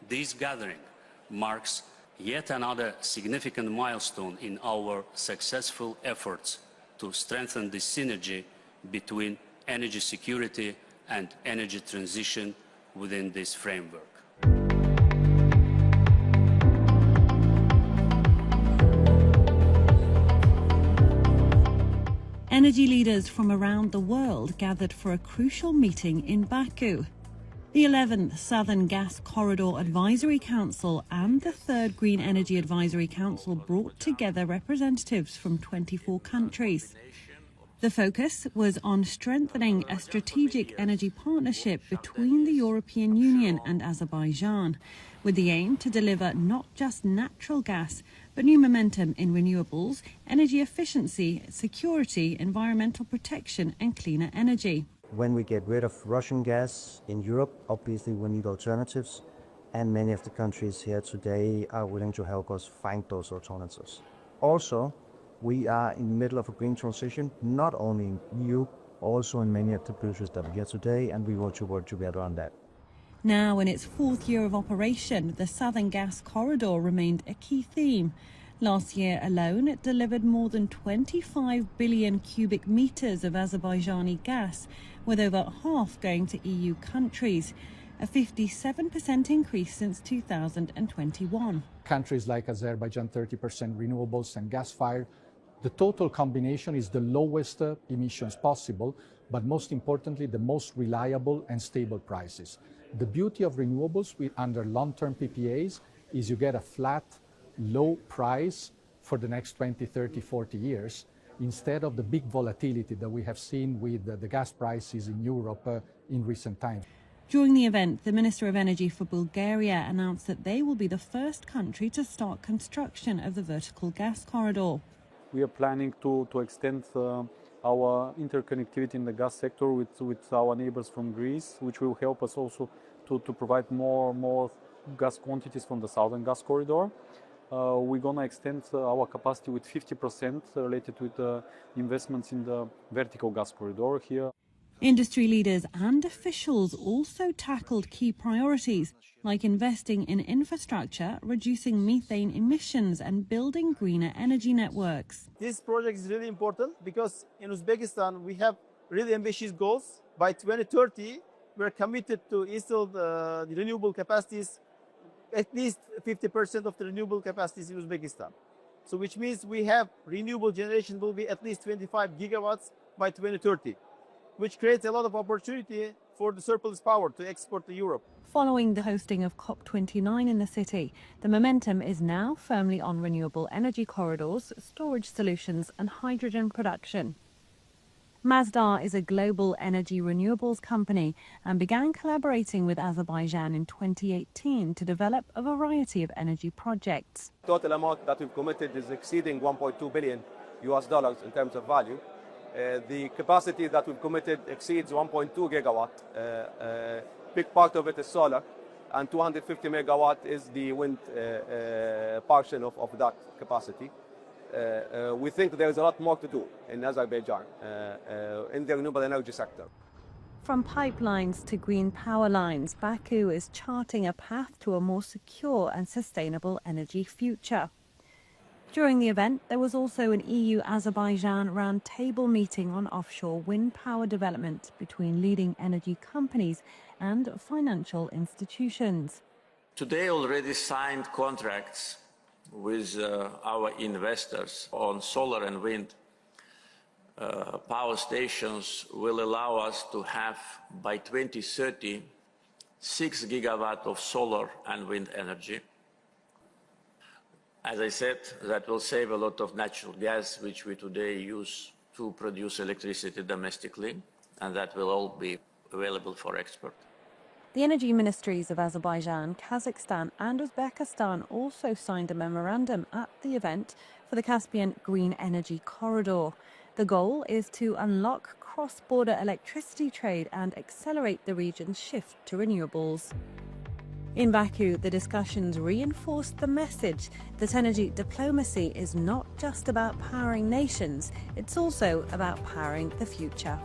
This gathering marks yet another significant milestone in our successful efforts to strengthen the synergy between energy security and energy transition within this framework. Energy leaders from around the world gathered for a crucial meeting in Baku. The 11th Southern Gas Corridor Advisory Council and the 3rd Green Energy Advisory Council brought together representatives from 24 countries. The focus was on strengthening a strategic energy partnership between the European Union and Azerbaijan, with the aim to deliver not just natural gas, but new momentum in renewables, energy efficiency, security, environmental protection and cleaner energy. When we get rid of Russian gas in Europe, obviously we need alternatives, and many of the countries here today are willing to help us find those alternatives. Also, we are in the middle of a green transition, not only in EU, also in many of the producers that are here today, and we want to work together on that. Now, in its 4th year of operation, the Southern Gas Corridor remained a key theme. Last year alone, it delivered more than 25 billion cubic meters of Azerbaijani gas, with over half going to EU countries, a 57% increase since 2021. Countries like Azerbaijan, 30% renewables and gas-fired. The total combination is the lowest emissions possible, but most importantly, the most reliable and stable prices. The beauty of renewables under long-term PPAs is you get a flat, low price for the next 20, 30, 40 years, instead of the big volatility that we have seen with the gas prices in Europe in recent times. During the event, the Minister of Energy for Bulgaria announced that they will be the first country to start construction of the vertical gas corridor. We are planning to extend our interconnectivity in the gas sector with our neighbors from Greece, which will help us also to provide more gas quantities from the Southern Gas Corridor. We're going to extend our capacity with 50% related with investments in the vertical gas corridor here. Industry leaders and officials also tackled key priorities, like investing in infrastructure, reducing methane emissions and building greener energy networks. This project is really important because in Uzbekistan we have really ambitious goals. By 2030, we're committed to install the renewable capacities, at least 50% of the renewable capacities in Uzbekistan. So which means we have renewable generation will be at least 25 gigawatts by 2030. Which creates a lot of opportunity for the surplus power to export to Europe. Following the hosting of COP29 in the city, the momentum is now firmly on renewable energy corridors, storage solutions and hydrogen production. Masdar is a global energy renewables company and began collaborating with Azerbaijan in 2018 to develop a variety of energy projects. Total amount that we've committed is exceeding $1.2 billion in terms of value. The capacity that we've committed exceeds 1.2 gigawatt. Big part of it is solar, and 250 megawatt is the wind portion of that capacity. We think there is a lot more to do in Azerbaijan in the renewable energy sector. From pipelines to green power lines, Baku is charting a path to a more secure and sustainable energy future. During the event, there was also an EU-Azerbaijan roundtable meeting on offshore wind power development between leading energy companies and financial institutions. Today already signed contracts with our investors on solar and wind power stations will allow us to have by 2030 6 gigawatt of solar and wind energy. As I said, that will save a lot of natural gas, which we today use to produce electricity domestically, and that will all be available for export. The energy ministries of Azerbaijan, Kazakhstan and Uzbekistan also signed a memorandum at the event for the Caspian Green Energy Corridor. The goal is to unlock cross-border electricity trade and accelerate the region's shift to renewables. In Baku, the discussions reinforced the message that energy diplomacy is not just about powering nations, it's also about powering the future.